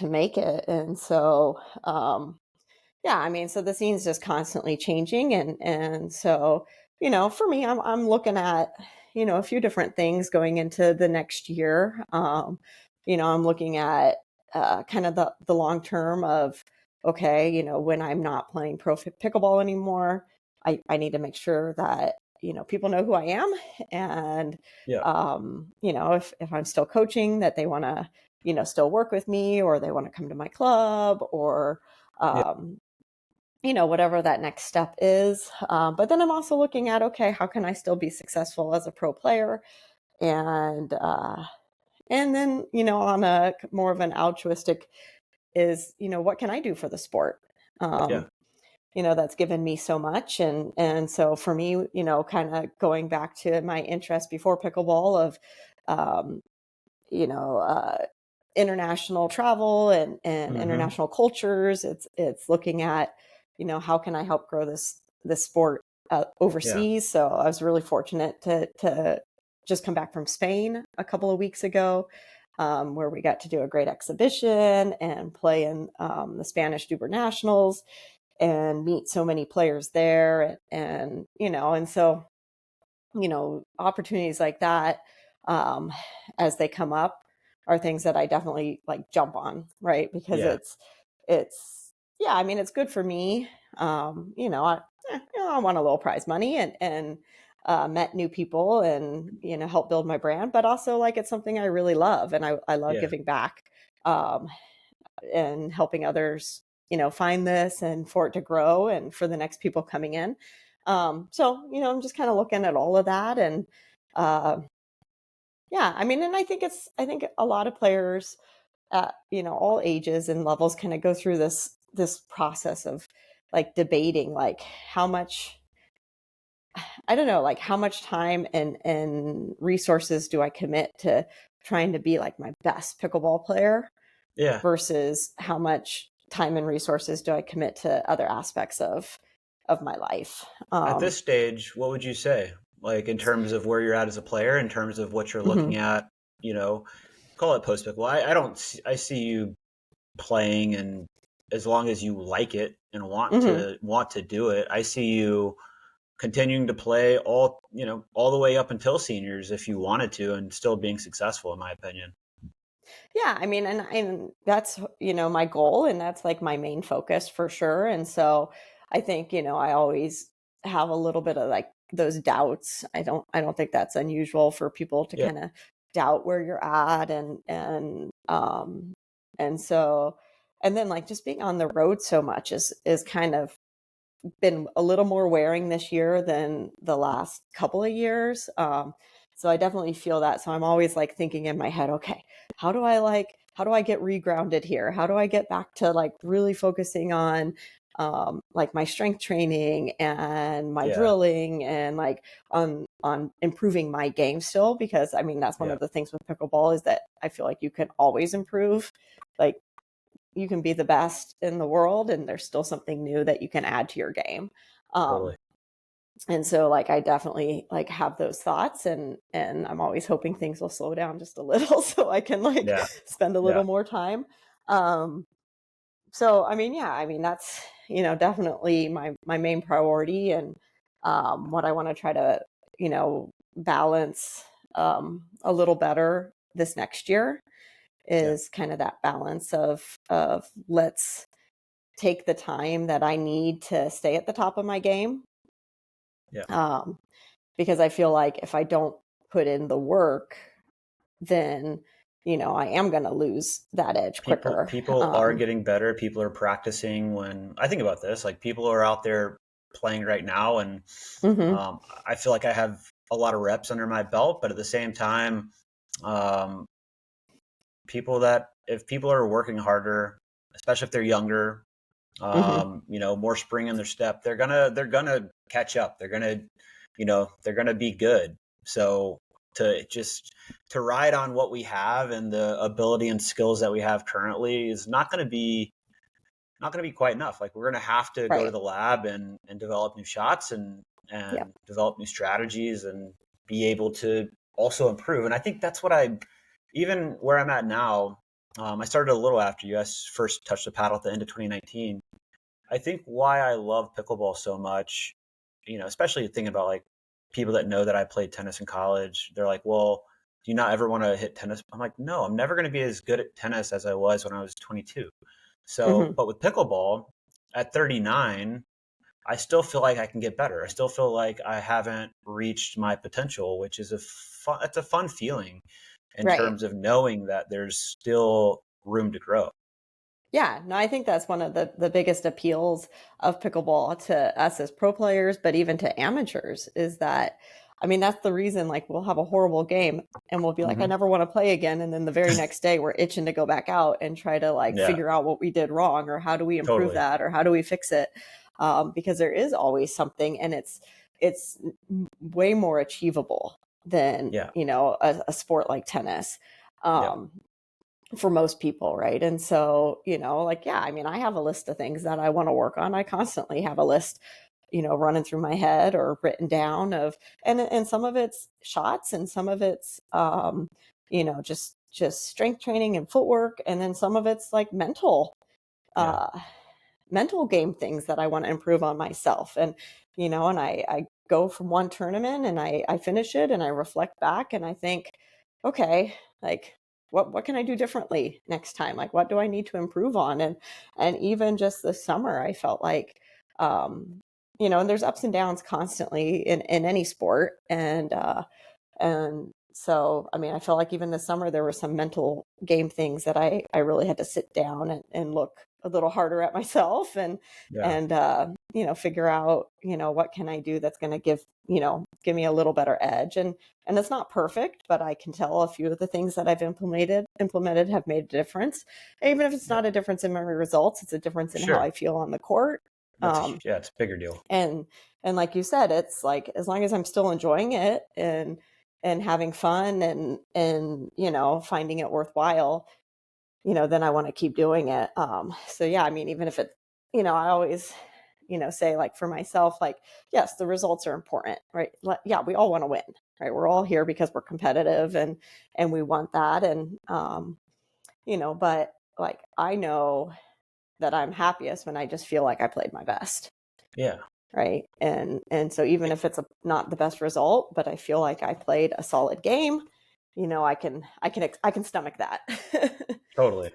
make it. And so, so the scene's just constantly changing. And so, for me, I'm looking at, a few different things going into the next year. I'm looking at kind of the long term of, okay, when I'm not playing pro pickleball anymore, I need to make sure that, people know who I am. And, if I'm still coaching, that they want to, still work with me, or they want to come to my club, or, whatever that next step is. But then I'm also looking at, okay, how can I still be successful as a pro player? And then, on a more of an altruistic is, what can I do for the sport? That's given me so much. And so for me, kind of going back to my interest before pickleball of, international travel and international cultures. It's looking at, how can I help grow this sport overseas? So I was really fortunate to just come back from Spain a couple of weeks ago, where we got to do a great exhibition and play in the Spanish Duber Nationals and meet so many players there. And so, opportunities like that, as they come up, are things that I definitely like jump on, right? Because it's good for me. I want a little prize money and met new people and, help build my brand, but also like, it's something I really love. And I love giving back, and helping others, find this and for it to grow and for the next people coming in. So, I'm just kind of looking at all of that. And, and I think a lot of players at, all ages and levels kind of go through this process of like debating, like how much, I don't know, like how much time and resources do I commit to trying to be like my best pickleball player versus how much time and resources do I commit to other aspects of my life. At this stage, what would you say? Like in terms of where you're at as a player, in terms of what you're looking at, call it post pickleball. I see you playing, and as long as you like it and want to do it, I see you continuing to play all the way up until seniors if you wanted to, and still being successful, in my opinion. Yeah, I mean, and that's, my goal, and that's like my main focus for sure. And so I think, I always have a little bit of like those doubts. I don't think that's unusual for people to kind of doubt where you're at, and so, and then like just being on the road so much is kind of been a little more wearing this year than the last couple of years. So I definitely feel that. So I'm always like thinking in my head, okay, how do I get regrounded here? How do I get back to like really focusing on like my strength training and my drilling and like on improving my game still? Because I mean, that's one of the things with pickleball is that I feel like you can always improve. Like you can be the best in the world and there's still something new that you can add to your game. Totally. And so like I definitely like have those thoughts, and I'm always hoping things will slow down just a little so I can like spend a little more time. So I mean, I mean that's, you know, definitely my main priority, and what I want to try to, you know, balance a little better this next year is kind of that balance of let's take the time that I need to stay at the top of my game. Because I feel like if I don't put in the work, then, you know, I am going to lose that edge quicker. People are getting better. People are practicing. When I think about this, like people are out there playing right now, and I feel like I have a lot of reps under my belt, but at the same time, if people are working harder, especially if they're younger, you know, more spring in their step, they're gonna catch up. They're gonna be good. So to ride on what we have and the ability and skills that we have currently is not going to be quite enough. Like we're going to have to go to the lab and develop new shots and develop new strategies and be able to also improve. And I think that's what even where I'm at now, I started a little after you guys first touched the paddle at the end of 2019. I think why I love pickleball so much, you know, especially thinking about like people that know that I played tennis in college, they're like, well, do you not ever want to hit tennis? I'm like, no, I'm never going to be as good at tennis as I was when I was 22. So, but with pickleball at 39, I still feel like I can get better. I still feel like I haven't reached my potential, which is it's a fun feeling in terms of knowing that there's still room to grow. Yeah, no, I think that's one of the biggest appeals of pickleball to us as pro players, but even to amateurs, is that, I mean, that's the reason, like, we'll have a horrible game and we'll be like, I never want to play again. And then the very next day we're itching to go back out and try to like figure out what we did wrong, or how do we improve that, or how do we fix it? Because there is always something, and it's way more achievable than, you know, a sport like tennis. For most people, right? And so, you know, like, I mean, I have a list of things that I want to work on. I constantly have a list, you know, running through my head or written down of, and some of it's shots, and some of it's, you know, just strength training and footwork. And then some of it's like mental game things that I want to improve on myself. And, you know, and I go from one tournament and I finish it and I reflect back and I think, okay, like, what can I do differently next time? Like, what do I need to improve on? And even just this summer, I felt like, you know, and there's ups and downs constantly in any sport. And so, I mean, I felt like even this summer, there were some mental game things that I really had to sit down and look a little harder at myself and, you know, figure out, you know, what can I do that's going to give me a little better edge. And it's not perfect, but I can tell a few of the things that I've implemented have made a difference. And even if it's not a difference in my results, it's a difference in how I feel on the court. It's a bigger deal. And like you said, it's like, as long as I'm still enjoying it and having fun and, you know, finding it worthwhile, you know, then I want to keep doing it. So I mean, even if it, you know, I always, you know, say, like, for myself, like, yes, the results are important, right? We all want to win, right? We're all here because we're competitive and we want that. And, you know, but like, I know that I'm happiest when I just feel like I played my best. Yeah. Right. And so even if it's not the best result, but I feel like I played a solid game, you know, I can stomach that. Totally.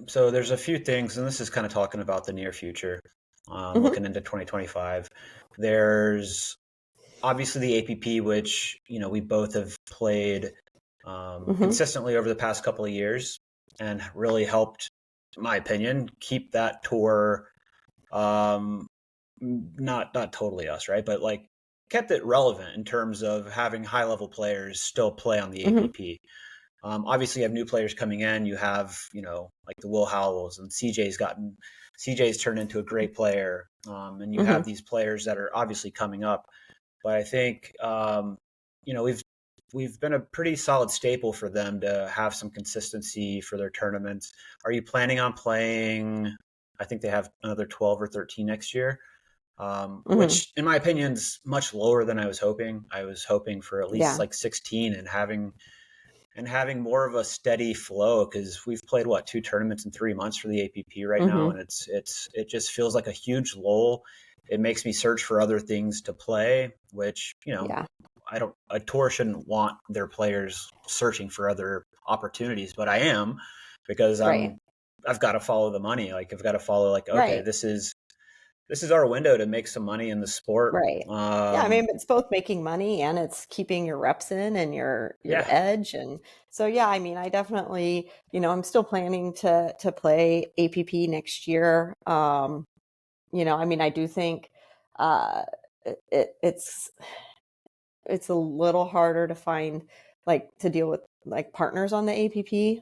So there's a few things, and this is kind of talking about the near future, looking into 2025. obviously the APP, which, we both have played consistently over the past couple of years and really helped, in my opinion, keep that tour, not totally us, right? But like kept it relevant in terms of having high level players still play on the APP. Obviously, you have new players coming in. You have, like the Will Howells, and CJ's turned into a great player. And you have these players that are obviously coming up. But I think, we've been a pretty solid staple for them to have some consistency for their tournaments. Are you planning on playing? I think they have another 12 or 13 next year, which in my opinion is much lower than I was hoping. I was hoping for at least like 16 and having more of a steady flow, because we've played 2 tournaments in 3 months for the APP right now, and it just feels like a huge lull. It makes me search for other things to play, which a tour shouldn't want their players searching for other opportunities, but I am, because I've got to follow the money. Like I've got to follow okay, this is our window to make some money in the sport. Right. I mean, it's both making money and it's keeping your reps in and your edge. And so, I mean, I definitely, I'm still planning to play APP next year. I mean, I do think it's a little harder to find, to deal with partners on the APP.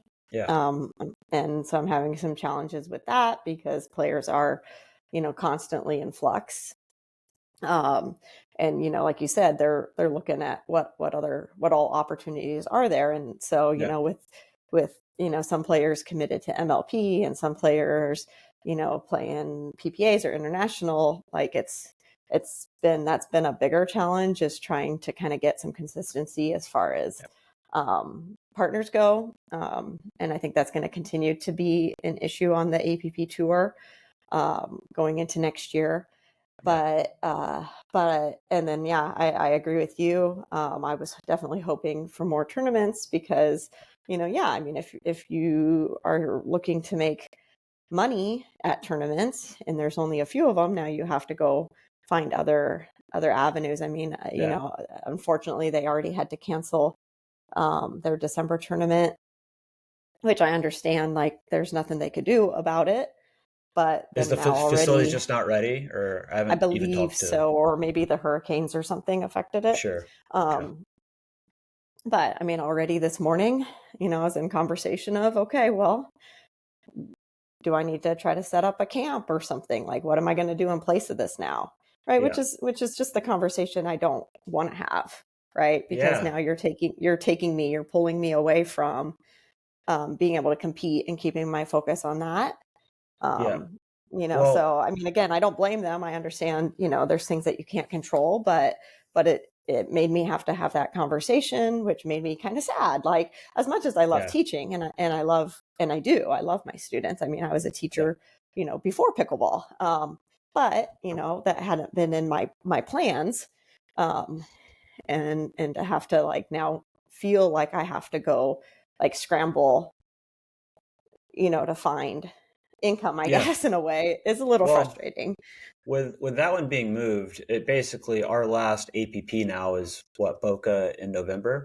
And so I'm having some challenges with that because players are, constantly in flux. And, like you said, they're looking at what all opportunities are there. And so, with, some players committed to MLP and some players, playing PPAs or international, that's been a bigger challenge, is trying to kind of get some consistency as far as, partners go. And I think that's going to continue to be an issue on the APP tour, going into next year. But and then, I agree with you. I was definitely hoping for more tournaments because, I mean, if you are looking to make money at tournaments and there's only a few of them, now you have to go find other avenues. I mean, unfortunately they already had to cancel their December tournament, which I understand, there's nothing they could do about it. But is the facility just not ready, or I believe so, or maybe the hurricanes or something affected it. Sure. But I mean, already this morning, I was in conversation of, okay, well, do I need to try to set up a camp or something? What am I going to do in place of this now? Right. Which is just the conversation I don't want to have. Right. Because now you're pulling me away from being able to compete and keeping my focus on that. So I mean, again, I don't blame them. I understand, there's things that you can't control, but it made me have to have that conversation, which made me kind of sad. As much as I love teaching and I love my students. I mean, I was a teacher, before pickleball. But, that hadn't been in my plans. And to have to now feel like I have to go scramble, to find income, I guess, in a way, is a little frustrating. With that one being moved, it basically, our last APP now is Boca in November,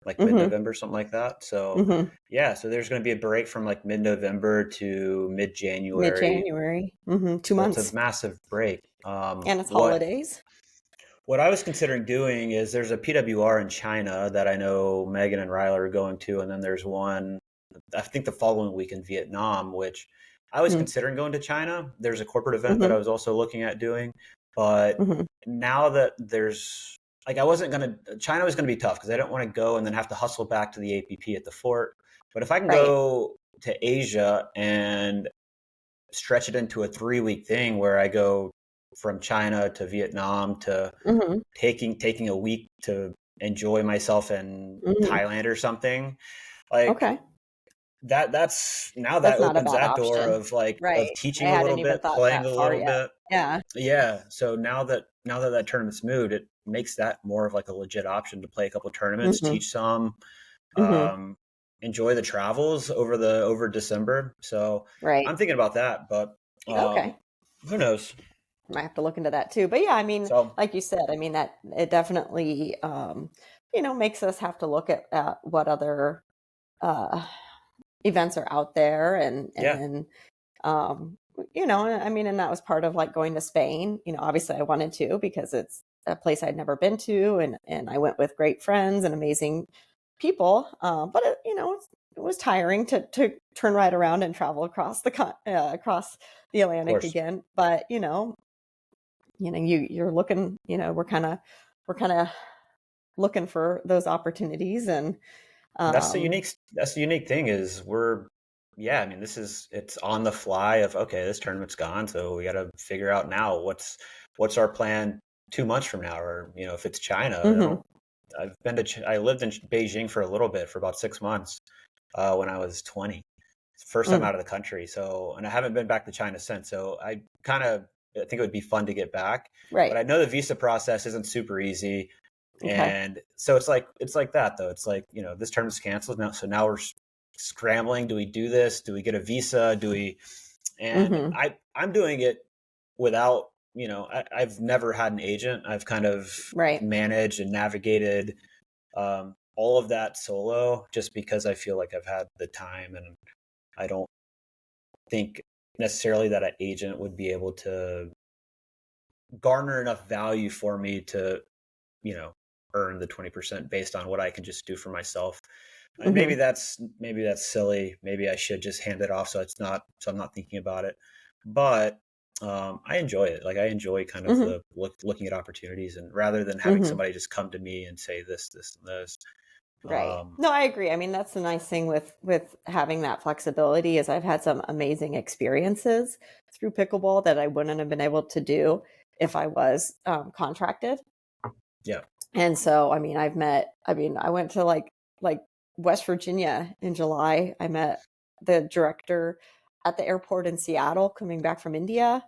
mid-November, something like that. So so there's going to be a break from mid-November to mid-January. 2 months. It's a massive break. And it's holidays. What I was considering doing is, there's a PWR in China that I know Megan and Ryla are going to, and then there's one, I think, the following week in Vietnam, which I was considering going to China. There's a corporate event that I was also looking at doing, but now that there's China was going to be tough because I don't want to go and then have to hustle back to the APP at the fort. But if I can go to Asia and stretch it into a 3-week thing where I go from China to Vietnam to taking a week to enjoy myself in Thailand or something, that opens that door of of teaching a little bit, playing a little bit. So now that tournament's moved, it makes that more of a legit option to play a couple of tournaments, teach some, enjoy the travels over December. So I'm thinking about that, but who knows? might have to look into that too. But yeah, I mean, So like you said, I mean, that it definitely, makes us have to look at what other events are out there. yeah, I mean, and that was part of like going to Spain. Obviously I wanted to because it's a place I'd never been to, and I went with great friends and amazing people. But it was tiring to turn right around and travel across across the of Atlantic course. again. But you're looking. We're kind of looking for those opportunities, and That's um, the unique thing is yeah, I mean, it's on the fly of, okay, this tournament's gone, so we got to figure out now what's our plan 2 months from now, or if it's China. mhm, I lived in Beijing for a little bit, for about 6 months, when I was 20. First time mm, out of the country. So, and I haven't been back to China since. So I think it would be fun to get back, but right. I know the visa process isn't super easy. Okay. And so it's like that though. It's like, this tournament's canceled now. So now we're scrambling. Do we do this? Do we get a visa? And Hmm. I'm doing it without, I've never had an agent. I've kind of Right. managed and navigated all of that solo, just because I feel like I've had the time, and I don't think necessarily that an agent would be able to garner enough value for me to, you know, earn the 20% based on what I can just do for myself. And Hmm. maybe that's silly. Maybe I should just hand it off so I'm not thinking about it. But I enjoy it. Like, I enjoy kind of Hmm. the looking at opportunities, and rather than having Hmm. somebody just come to me and say this, and this. Right. Um, No, I agree. I mean, that's the nice thing with having that flexibility is I've had some amazing experiences through pickleball that I wouldn't have been able to do if I was contracted. yeah. And so, I mean, I went to like West Virginia in July. I met the director at the airport in Seattle coming back from India.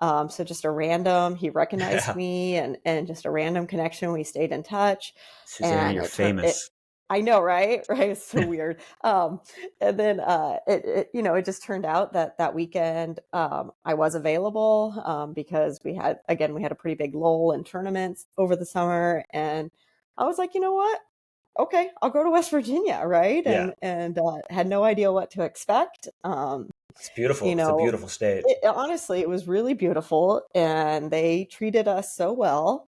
So just a random, he recognized Yeah. me, and just a random connection. We stayed in touch, Susanna, and you're it turned it. famous. I know, right? Right. It's so weird. And then it just turned out that that weekend I was available because we had a pretty big lull in tournaments over the summer, and I was like, you know what? Okay, I'll go to West Virginia, right? Yeah. And had no idea what to expect. It's beautiful. You It's a know, beautiful state. honestly, it was really beautiful, and they treated us so well,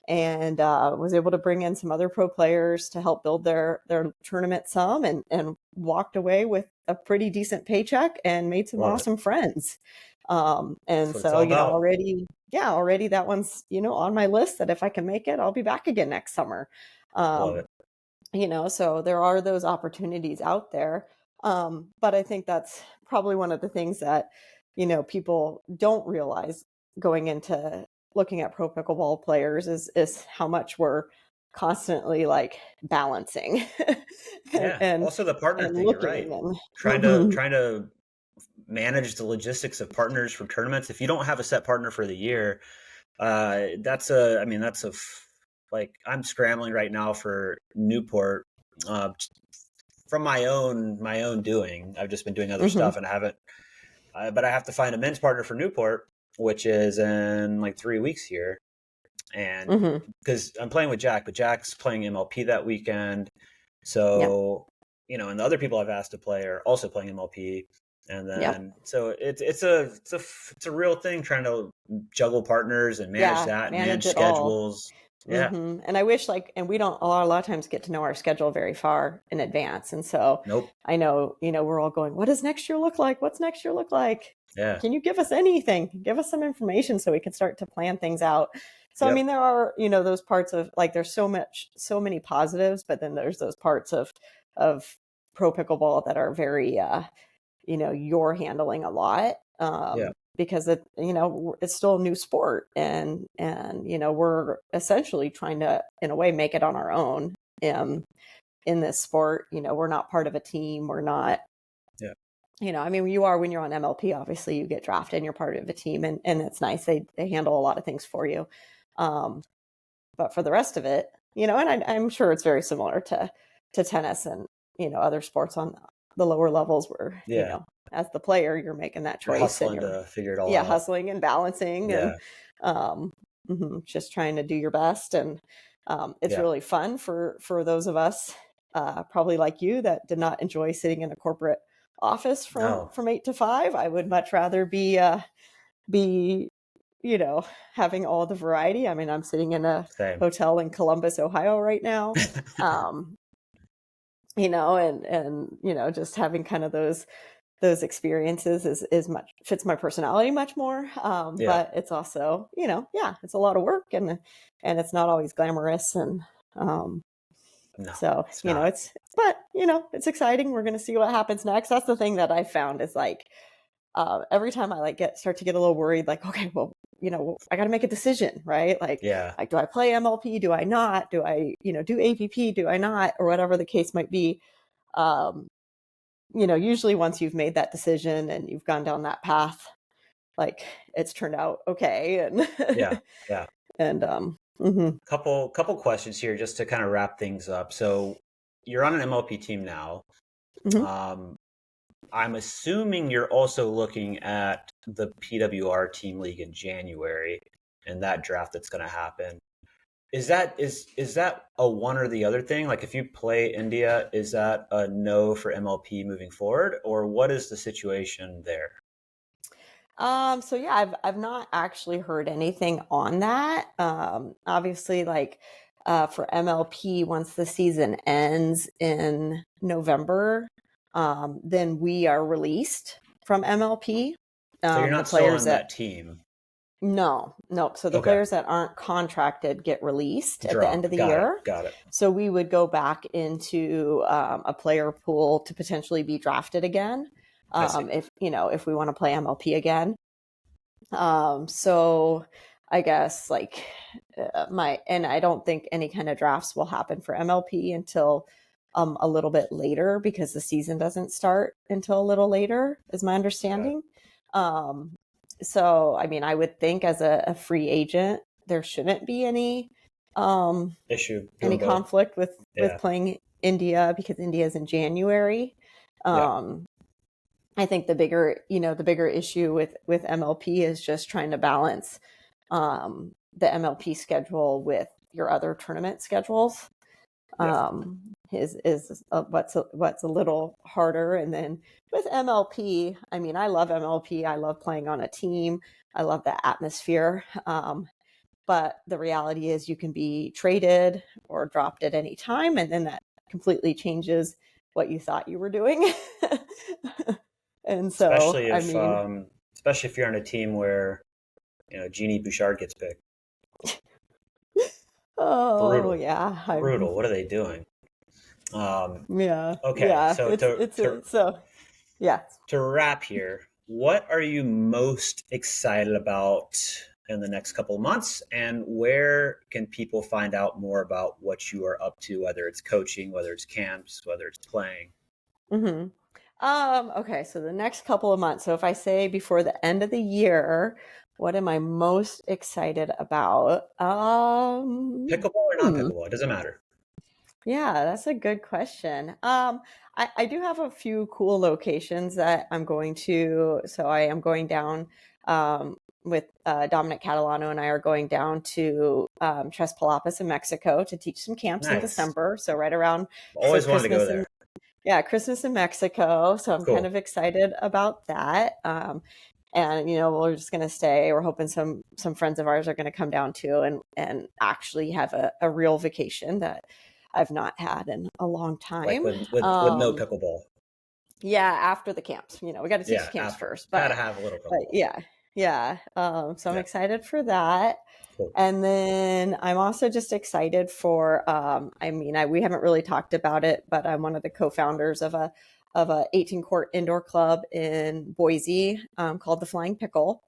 and was able to bring in some other pro players to help build their tournament some, and walked away with a pretty decent paycheck and made some Love it. awesome friends. That's And what it's so, all about. already that one's, on my list that if I can make it, I'll be back again next summer. Love Um, it. so there are those opportunities out there. But I think that's probably one of the things that, people don't realize going into looking at pro pickleball players is how much we're constantly like balancing and, Yeah. and Also the partner and thing, you're looking right. and Trying to Mhm. trying to manage the logistics of partners for tournaments. If you don't have a set partner for the year, like, I'm scrambling right now for Newport, uh, from my own doing. I've just been doing other Mhm. stuff, and I haven't. But I have to find a men's partner for Newport, which is in like 3 weeks here, and Mhm. because I'm playing with Jack, but Jack's playing MLP that weekend. Yep. So, and the other people I've asked to play are also playing MLP. And Yep. then, so it's a real thing, trying to juggle partners and manage Yeah, that and manage manage it all. schedules. Yeah. And I wish, like, and we don't a lot of times get to know our schedule very far in advance. And so Nope. I know, we're all going, what does next year look like? What's next year look like? Yeah. Can you give us anything? Give us some information so we can start to plan things out. So, I Yep. mean, there are, those parts of like, there's so many positives, but then there's those parts of pro pickleball that are very, you're handling a lot. Yeah. Because it's still a new sport, and we're essentially trying to, in a way, make it on our own in this sport. We're not part of a team. We're not, Yeah. I mean, you are when you're on MLP. Obviously, you get drafted and you're part of a team, and it's nice. They handle a lot of things for you. But for the rest of it, and I'm sure it's very similar to tennis and other sports on the lower levels where Yeah. as the player, you're making that choice. Hustling to figure it all out. Hustling and balancing and just trying to do your best. And it's really fun for those of us probably like you that did not enjoy sitting in a corporate office from 8 to 5. I would much rather be having all the variety. I mean, I'm sitting in a hotel in Columbus, Ohio right now. And just having kind of those experiences is much fits my personality much more. But it's also, it's a lot of work and it's not always glamorous. And it's exciting. We're going to see what happens next. That's the thing that I found is like, every time I start to get a little worried, like, okay, well, I got to make a decision, right? Like, do I play MLP? Do I not? Do I, do APP? Do I not? Or whatever the case might be. Usually once you've made that decision and you've gone down that path, like it's turned out okay. And and couple questions here just to kind of wrap things up. So you're on an MLP team now. I'm assuming you're also looking at the PWR Team League in January and that draft that's going to happen. Is that a one or the other thing? Like if you play India, is that a no for MLP moving forward, or what is the situation there? So yeah, I've not actually heard anything on that. Obviously, like for MLP, once the season ends in November, then we are released from MLP. So you're not still on that team? No. So the players that aren't contracted get released at the end of the year. Got it. So we would go back into a player pool to potentially be drafted again, if we want to play MLP again. So I guess like and I don't think any kind of drafts will happen for MLP until a little bit later, because the season doesn't start until a little later, is my understanding. So, I mean, I would think as a free agent, there shouldn't be any issue, any conflict with playing India, because India is in January. I think the bigger issue with MLP is just trying to balance the MLP schedule with your other tournament schedules. Is what's a little harder. And then with MLP, I mean, I love MLP. I love playing on a team. I love the atmosphere. But the reality is you can be traded or dropped at any time, and then that completely changes what you thought you were doing. And so, especially if you're on a team where, Jeannie Bouchard gets picked. Oh, brutal. Yeah. Brutal. What are they doing? Okay. Yeah. So to wrap here, what are you most excited about in the next couple of months, and where can people find out more about what you are up to, whether it's coaching, whether it's camps, whether it's playing? Okay. So the next couple of months. So if I say before the end of the year, what am I most excited about? Pickleball or not pickleball? It doesn't matter. Yeah, that's a good question. I do have a few cool locations that I'm going to. So I am going down with Dominic Catalano, and I are going down to Tres Palapas in Mexico to teach some camps in December. So right around always wanted to go there. Christmas in Mexico. So I'm kind of excited about that. And, we're just going to stay. We're hoping some friends of ours are going to come down too and actually have a real vacation that I've not had in a long time. Like with no pickleball. Yeah, after the camps. We got to teach the camps first. But gotta have a little pickleball. So I'm excited for that. Cool. And then I'm also just excited for, we haven't really talked about it, but I'm one of the co-founders of a 18-court indoor club in Boise called the Flying Pickle.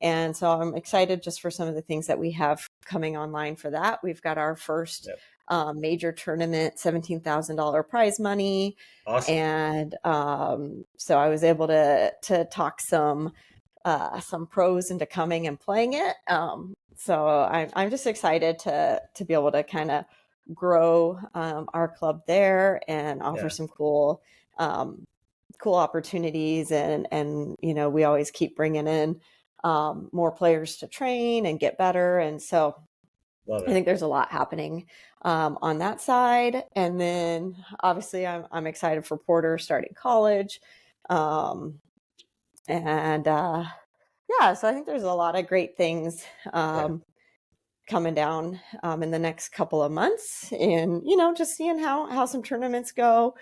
And so I'm excited just for some of the things that we have coming online for that. We've got our first major tournament, $17,000 prize money. Awesome. And so I was able to talk some pros into coming and playing it. So I'm just excited to be able to kind of grow our club there and offer some cool cool opportunities, and we always keep bringing in more players to train and get better. And so Love I it. think there's a lot happening on that side. And then obviously I'm excited for Porter starting college. Yeah, so I think there's a lot of great things coming down in the next couple of months, and just seeing how some tournaments go.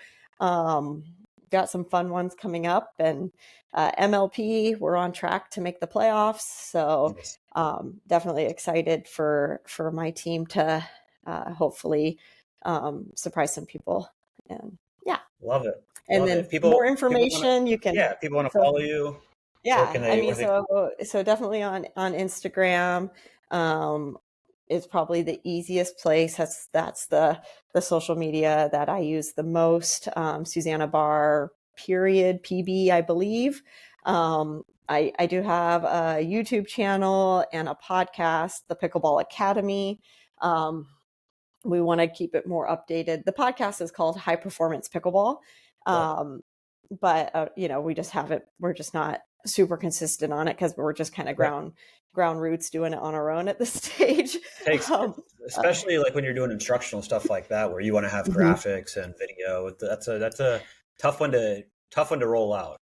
Got some fun ones coming up, and MLP, we're on track to make the playoffs, so Nice. definitely excited for my team to hopefully surprise some people. And yeah, Love it. and Love then it. People more wanna, information you can. people want to So follow you. Where can yeah, I they? mean, Where they? so definitely on Instagram is probably the easiest place. That's the social media that I use the most. Susannah Barr, period, PB, I believe. I do have a YouTube channel and a podcast, the Pickleball Academy. We want to keep it more updated. The podcast is called High Performance Pickleball. But we just haven't, we're just not super consistent on it because we're just kind of ground roots doing it on our own at this stage. Takes, especially like when you're doing instructional stuff like that, where you want to have graphics and video. That's a tough one to roll out.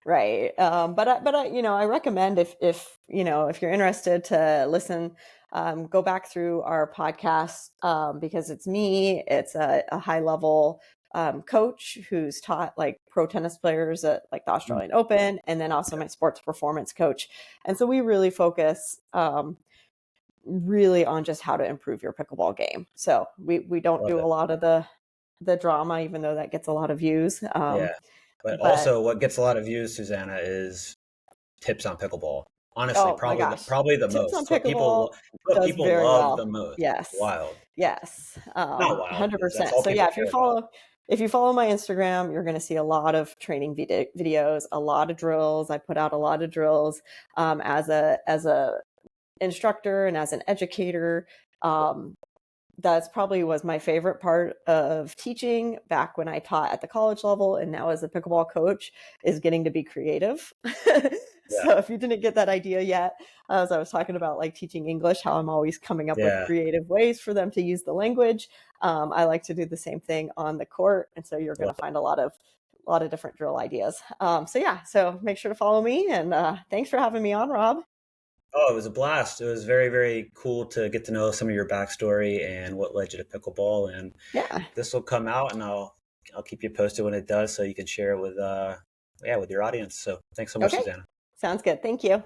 Right. But I recommend if you're interested to listen, go back through our podcast, because it's me. It's a high level coach who's taught like pro tennis players at like the Australian Open, and then also my sports performance coach. And so we really focus really on just how to improve your pickleball game. So we don't Love do it. a lot of the drama, even though that gets a lot of views. But also what gets a lot of views, Susannah, is tips on pickleball. Honestly, probably the Tips most. on It's what pickleball does people very love well. the most. Yes. Wild. Yes. Not wild. That's 100%. all So people yeah, care about. if you follow my Instagram, you're going to see a lot of training videos, a lot of drills. I put out a lot of drills as a instructor and as an educator. That's probably was my favorite part of teaching back when I taught at the college level, and now as a pickleball coach, is getting to be creative. So if you didn't get that idea yet, as I was talking about like teaching English, how I'm always coming up with creative ways for them to use the language, I like to do the same thing on the court, and so you're going to find a lot of different drill ideas. So make sure to follow me, and thanks for having me on, Rob. Oh, it was a blast. It was very, very cool to get to know some of your backstory and what led you to pickleball. And this will come out, and I'll keep you posted when it does, so you can share it with with your audience. So thanks so much, Susannah. Sounds good. Thank you.